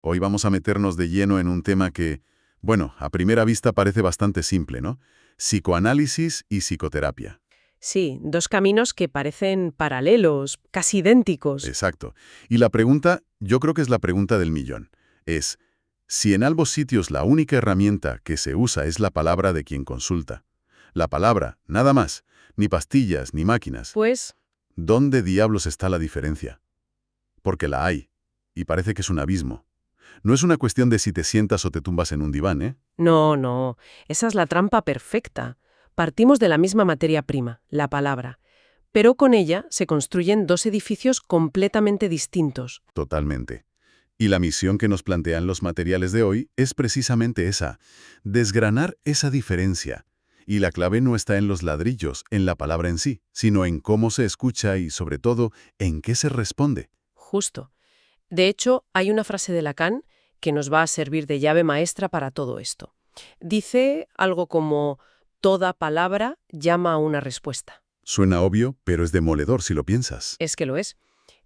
Hoy vamos a meternos de lleno en un tema que, bueno, a primera vista parece bastante simple, ¿no? Psicoanálisis y psicoterapia. Sí, dos caminos que parecen paralelos, casi idénticos. Exacto. Y la pregunta, yo creo que es la pregunta del millón. Es, si en ambos sitios la única herramienta que se usa es la palabra de quien consulta, la palabra, nada más, ni pastillas, ni máquinas, Pues, ¿dónde diablos está la diferencia? Porque la hay, y parece que es un abismo. No es una cuestión de si te sientas o te tumbas en un diván, ¿eh? no, esa es la trampa perfecta. Partimos de la misma materia prima, la palabra, pero con ella se construyen dos edificios completamente distintos. Totalmente. Y la misión que nos plantean los materiales de hoy es precisamente esa, desgranar esa diferencia. Y la clave no está en los ladrillos, en la palabra en sí, sino en cómo se escucha y, sobre todo, en qué se responde. Justo. De hecho, hay una frase de Lacan que nos va a servir de llave maestra para todo esto. Dice algo como, toda palabra llama a una respuesta. Suena obvio, pero es demoledor si lo piensas. Es que lo es.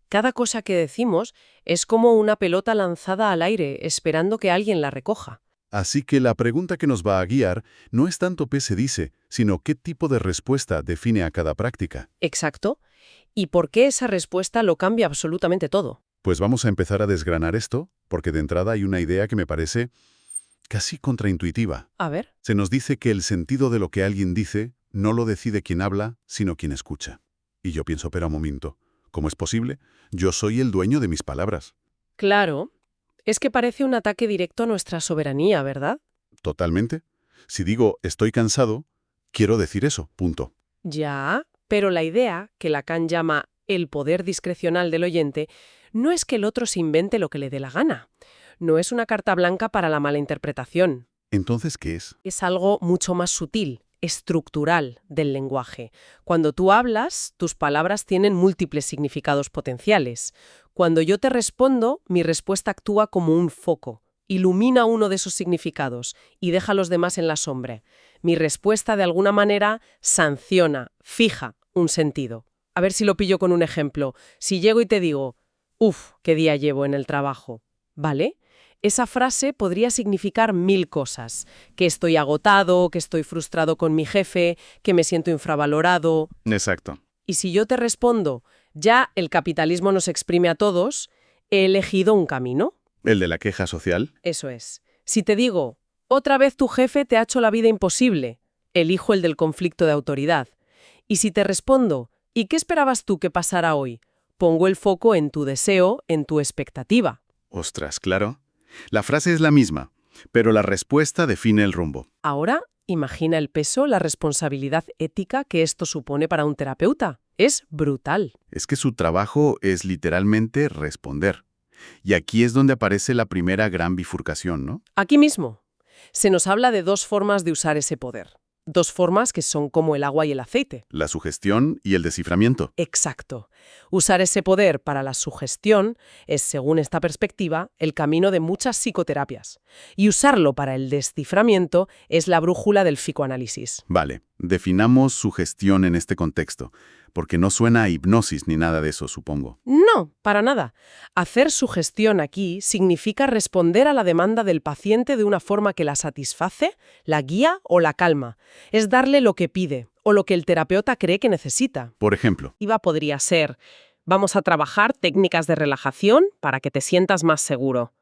Cada cosa que decimos es como una pelota lanzada al aire, esperando que alguien la recoja. Así que la pregunta que nos va a guiar no es tanto qué se dice, sino qué tipo de respuesta define a cada práctica. Exacto. ¿Y por qué esa respuesta lo cambia absolutamente todo? Pues vamos a empezar a desgranar esto, porque de entrada hay una idea que me parece casi contraintuitiva. A ver. Se nos dice que el sentido de lo que alguien dice no lo decide quien habla, sino quien escucha. Y yo pienso, pero un momento, ¿cómo es posible? Yo soy el dueño de mis palabras. Claro. Es que parece un ataque directo a nuestra soberanía, ¿verdad? Totalmente. Si digo estoy cansado, quiero decir eso, punto. Ya, pero la idea, que Lacan llama el poder discrecional del oyente, no es que el otro se invente lo que le dé la gana. No es una carta blanca para la mala interpretación. Entonces, ¿qué es? Es algo mucho más sutil, estructural del lenguaje. Cuando tú hablas, tus palabras tienen múltiples significados potenciales. Cuando yo te respondo, mi respuesta actúa como un foco. Ilumina uno de esos significados y deja a los demás en la sombra. Mi respuesta, de alguna manera, sanciona, fija un sentido. A ver si lo pillo con un ejemplo. Si llego y te digo, «Uf, qué día llevo en el trabajo», ¿vale? Esa frase podría significar 1000 cosas. Que estoy agotado, que estoy frustrado con mi jefe, que me siento infravalorado. Exacto. Y si yo te respondo, ya el capitalismo nos exprime a todos, he elegido un camino. ¿El de la queja social? Eso es. Si te digo, otra vez tu jefe te ha hecho la vida imposible, elijo el del conflicto de autoridad. Y si te respondo, ¿y qué esperabas tú que pasara hoy? Pongo el foco en tu deseo, en tu expectativa. Ostras, claro. La frase es la misma, pero la respuesta define el rumbo. Ahora, imagina el peso, la responsabilidad ética que esto supone para un terapeuta. Es brutal. Es que su trabajo es literalmente responder. Y aquí es donde aparece la primera gran bifurcación, ¿no? Aquí mismo, se nos habla de dos formas de usar ese poder. Dos formas que son como el agua y el aceite. La sugestión y el desciframiento. Exacto. Usar ese poder para la sugestión es, según esta perspectiva, el camino de muchas psicoterapias. Y usarlo para el desciframiento es la brújula del psicoanálisis. Vale, definamos sugestión en este contexto, porque no suena a hipnosis ni nada de eso, supongo. No, para nada. Hacer sugestión aquí significa responder a la demanda del paciente de una forma que la satisface, la guía o la calma. Es darle lo que pide o lo que el terapeuta cree que necesita. Por ejemplo, Podría ser, vamos a trabajar técnicas de relajación para que te sientas más seguro.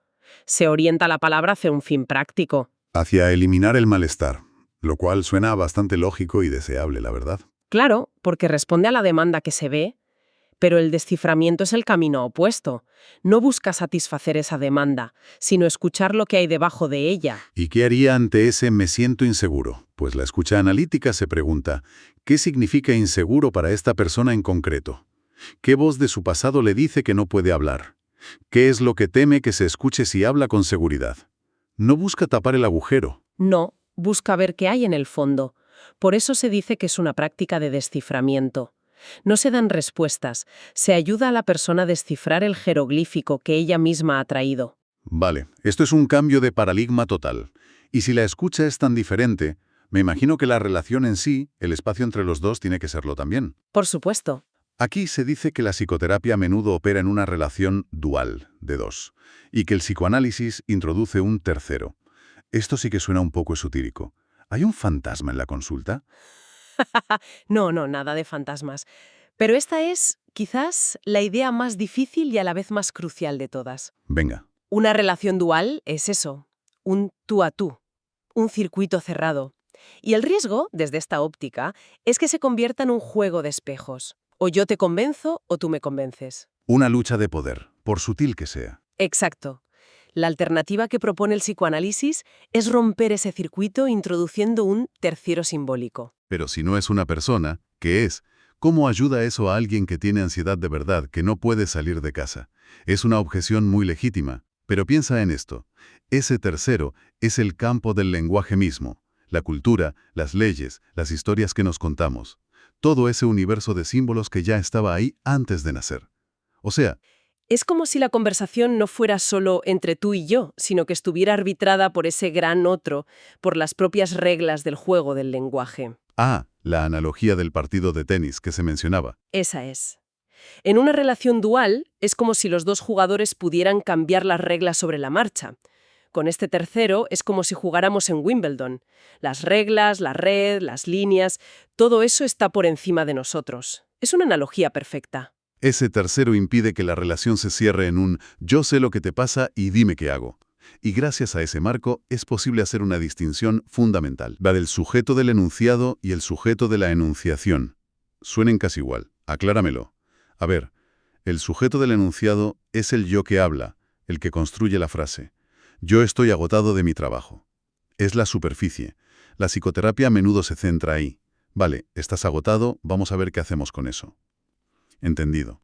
Se orienta la palabra hacia un fin práctico. hacia eliminar el malestar, lo cual suena bastante lógico y deseable, la verdad. Claro, porque responde a la demanda que se ve, pero el desciframiento es el camino opuesto. No busca satisfacer esa demanda, sino escuchar lo que hay debajo de ella. ¿Y qué haría ante ese me siento inseguro? Pues la escucha analítica se pregunta, ¿qué significa inseguro para esta persona en concreto? ¿Qué voz de su pasado le dice que no puede hablar? ¿Qué es lo que teme que se escuche si habla con seguridad? No busca tapar el agujero. No, busca ver qué hay en el fondo. Por eso se dice que es una práctica de desciframiento. No se dan respuestas, se ayuda a la persona a descifrar el jeroglífico que ella misma ha traído. Vale, esto es un cambio de paradigma total. Y si la escucha es tan diferente, me imagino que la relación en sí, el espacio entre los dos, tiene que serlo también. Por supuesto. Aquí se dice que la psicoterapia a menudo opera en una relación dual, de dos, y que el psicoanálisis introduce un tercero. Esto sí que suena un poco esotérico. ¿Hay un fantasma en la consulta? No, no, nada de fantasmas. Pero esta es, quizás, la idea más difícil y a la vez más crucial de todas. Venga. Una relación dual es eso, un tú a tú, un circuito cerrado. Y el riesgo, desde esta óptica, es que se convierta en un juego de espejos. O yo te convenzo o tú me convences. Una lucha de poder, por sutil que sea. Exacto. La alternativa que propone el psicoanálisis es romper ese circuito introduciendo un tercero simbólico. Pero si no es una persona, ¿qué es? ¿Cómo ayuda eso a alguien que tiene ansiedad de verdad, que no puede salir de casa? Es una objeción muy legítima, pero piensa en esto. Ese tercero es el campo del lenguaje mismo, la cultura, las leyes, las historias que nos contamos. Todo ese universo de símbolos que ya estaba ahí antes de nacer. O sea, Es como si la conversación no fuera solo entre tú y yo, sino que estuviera arbitrada por ese gran otro, por las propias reglas del juego del lenguaje. la analogía del partido de tenis que se mencionaba. Esa es. En una relación dual, es como si los dos jugadores pudieran cambiar las reglas sobre la marcha. Con este tercero es como si jugáramos en Wimbledon. Las reglas, la red, las líneas, todo eso está por encima de nosotros. Es una analogía perfecta. Ese tercero impide que la relación se cierre en un yo sé lo que te pasa y dime qué hago. Y gracias a ese marco es posible hacer una distinción fundamental, la del sujeto del enunciado y el sujeto de la enunciación. Suenen casi igual, acláramelo. A ver, el sujeto del enunciado es el yo que habla, el que construye la frase. Yo estoy agotado de mi trabajo. Es la superficie. La psicoterapia a menudo se centra ahí. Vale, estás agotado, vamos a ver qué hacemos con eso. Entendido.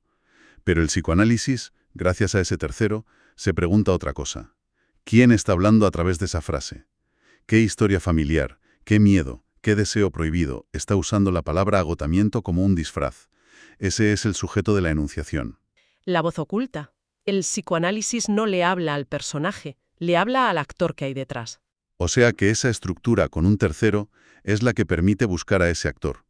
Pero el psicoanálisis, gracias a ese tercero, se pregunta otra cosa. ¿Quién está hablando a través de esa frase? ¿Qué historia familiar, qué miedo, qué deseo prohibido está usando la palabra agotamiento como un disfraz? Ese es el sujeto de la enunciación. La voz oculta. El psicoanálisis no le habla al personaje, le habla al actor que hay detrás. O sea que esa estructura con un tercero es la que permite buscar a ese actor.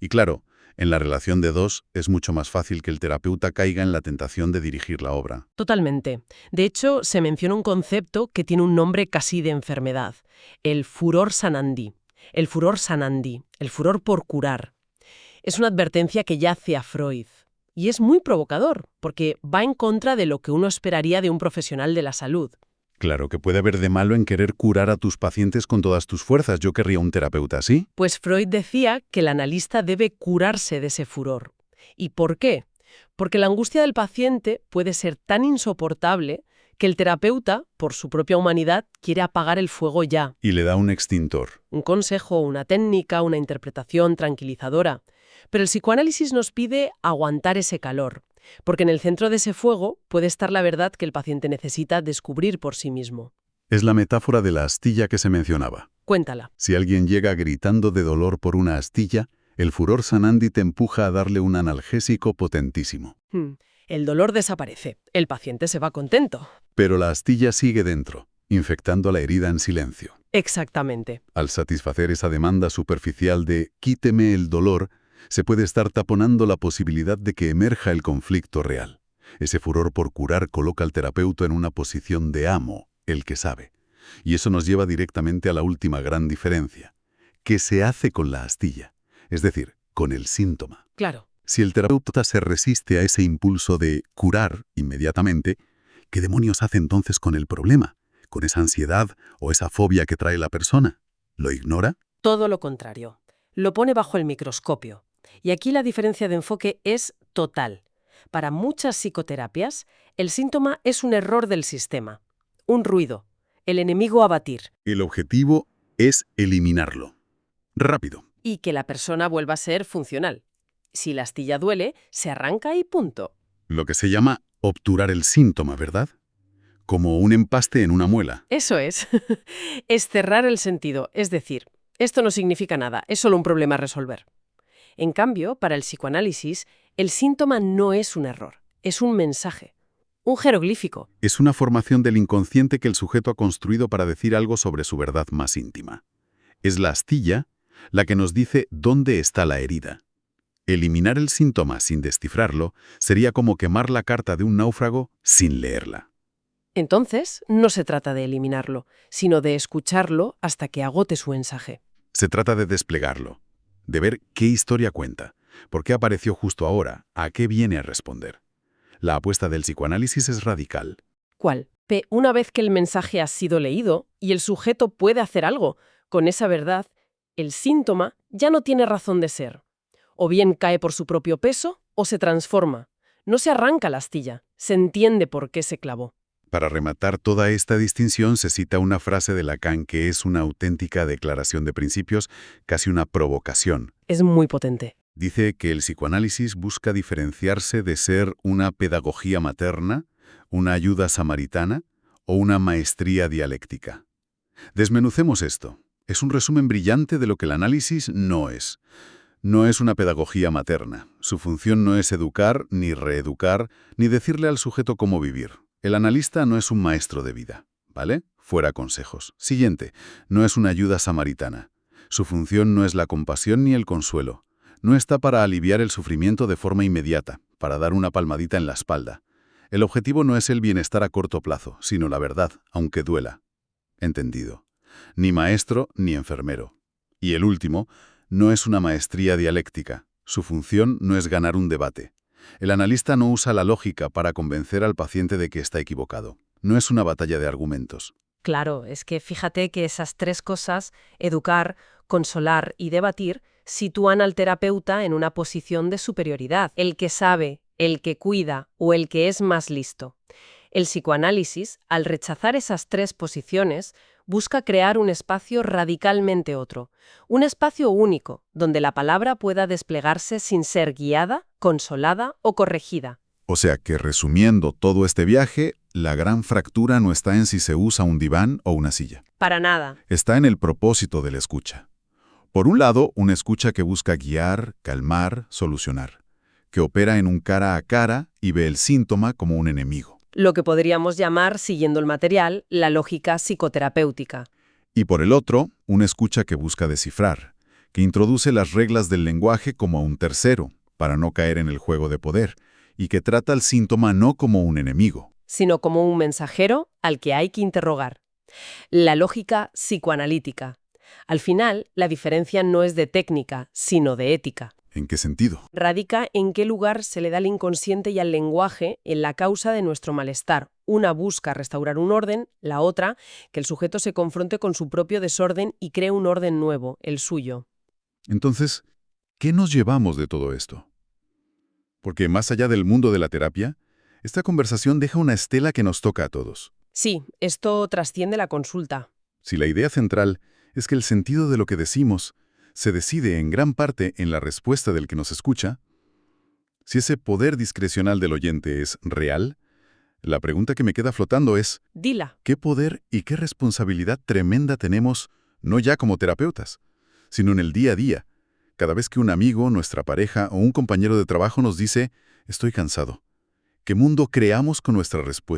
Y claro, en la relación de dos es mucho más fácil que el terapeuta caiga en la tentación de dirigir la obra. Totalmente. De hecho, se menciona un concepto que tiene un nombre casi de enfermedad, el furor sanandi. El furor sanandi, el furor por curar. Es una advertencia que yace a Freud. Y es muy provocador, porque va en contra de lo que uno esperaría de un profesional de la salud. Claro que puede haber de malo en querer curar a tus pacientes con todas tus fuerzas. Yo querría un terapeuta así. Pues Freud decía que el analista debe curarse de ese furor. ¿Y por qué? Porque la angustia del paciente puede ser tan insoportable que el terapeuta, por su propia humanidad, quiere apagar el fuego ya. Y le da un extintor. Un consejo, una técnica, una interpretación tranquilizadora. Pero el psicoanálisis nos pide aguantar ese calor, porque en el centro de ese fuego puede estar la verdad que el paciente necesita descubrir por sí mismo. Es la metáfora de la astilla que se mencionaba. Cuéntala. Si alguien llega gritando de dolor por una astilla, el furor sanandi te empuja a darle un analgésico potentísimo. El dolor desaparece, el paciente se va contento. Pero la astilla sigue dentro, infectando la herida en silencio. Exactamente. Al satisfacer esa demanda superficial de «quíteme el dolor», se puede estar taponando la posibilidad de que emerja el conflicto real. Ese furor por curar coloca al terapeuta en una posición de amo, el que sabe. Y eso nos lleva directamente a la última gran diferencia. ¿Qué se hace con la astilla? Es decir, con el síntoma. Claro. Si el terapeuta se resiste a ese impulso de curar inmediatamente, ¿qué demonios hace entonces con el problema? ¿Con esa ansiedad o esa fobia que trae la persona? ¿Lo ignora? Todo lo contrario. Lo pone bajo el microscopio. Y aquí la diferencia de enfoque es total. Para muchas psicoterapias, el síntoma es un error del sistema, un ruido, el enemigo a batir. El objetivo es eliminarlo. Rápido. Y que la persona vuelva a ser funcional. Si la astilla duele, se arranca y punto. Lo que se llama obturar el síntoma, ¿verdad? Como un empaste en una muela. Eso es. Es cerrar el sentido, es decir, esto no significa nada, es solo un problema a resolver. En cambio, para el psicoanálisis, el síntoma no es un error, es un mensaje, un jeroglífico. Es una formación del inconsciente que el sujeto ha construido para decir algo sobre su verdad más íntima. Es la astilla la que nos dice dónde está la herida. Eliminar el síntoma sin descifrarlo sería como quemar la carta de un náufrago sin leerla. Entonces, no se trata de eliminarlo, sino de escucharlo hasta que agote su mensaje. Se trata de desplegarlo, de ver qué historia cuenta, por qué apareció justo ahora, a qué viene a responder. La apuesta del psicoanálisis es radical. ¿Cuál? Una vez que el mensaje ha sido leído y el sujeto puede hacer algo con esa verdad, el síntoma ya no tiene razón de ser. O bien cae por su propio peso o se transforma. No se arranca la astilla, se entiende por qué se clavó. Para rematar toda esta distinción se cita una frase de Lacan que es una auténtica declaración de principios, casi una provocación. Es muy potente. Dice que el psicoanálisis busca diferenciarse de ser una pedagogía materna, una ayuda samaritana o una maestría dialéctica. Desmenucemos esto. Es un resumen brillante de lo que el análisis no es. No es una pedagogía materna. Su función no es educar, ni reeducar, ni decirle al sujeto cómo vivir. El analista no es un maestro de vida, ¿vale? Fuera consejos. Siguiente, no es una ayuda samaritana. Su función no es la compasión ni el consuelo. No está para aliviar el sufrimiento de forma inmediata, para dar una palmadita en la espalda. El objetivo no es el bienestar a corto plazo, sino la verdad, aunque duela. Entendido. Ni maestro ni enfermero. Y el último, no es una maestría dialéctica. Su función no es ganar un debate. El analista no usa la lógica para convencer al paciente de que está equivocado. No es una batalla de argumentos. Claro, es que fíjate que esas tres cosas, educar, consolar y debatir, sitúan al terapeuta en una posición de superioridad, el que sabe, el que cuida o el que es más listo. El psicoanálisis, al rechazar esas tres posiciones, busca crear un espacio radicalmente otro, un espacio único, donde la palabra pueda desplegarse sin ser guiada, consolada o corregida. O sea que, resumiendo todo este viaje, la gran fractura no está en si se usa un diván o una silla. Para nada. Está en el propósito de la escucha. Por un lado, una escucha que busca guiar, calmar, solucionar, que opera en un cara a cara y ve el síntoma como un enemigo. Lo que podríamos llamar, siguiendo el material, la lógica psicoterapéutica. Y por el otro, una escucha que busca descifrar, que introduce las reglas del lenguaje como a un tercero, para no caer en el juego de poder, y que trata al síntoma no como un enemigo, sino como un mensajero al que hay que interrogar. La lógica psicoanalítica. Al final, la diferencia no es de técnica, sino de ética. ¿En qué sentido? Radica en qué lugar se le da al inconsciente y al lenguaje en la causa de nuestro malestar. Una busca restaurar un orden, la otra, que el sujeto se confronte con su propio desorden y cree un orden nuevo, el suyo. Entonces, ¿qué nos llevamos de todo esto? Porque más allá del mundo de la terapia, esta conversación deja una estela que nos toca a todos. Sí, esto trasciende la consulta. Si la idea central es que el sentido de lo que decimos se decide en gran parte en la respuesta del que nos escucha, si ese poder discrecional del oyente es real, la pregunta que me queda flotando es, Dila. ¿qué poder y qué responsabilidad tremenda tenemos, no ya como terapeutas, sino en el día a día, cada vez que un amigo, nuestra pareja o un compañero de trabajo nos dice, estoy cansado? ¿Qué mundo creamos con nuestra respuesta?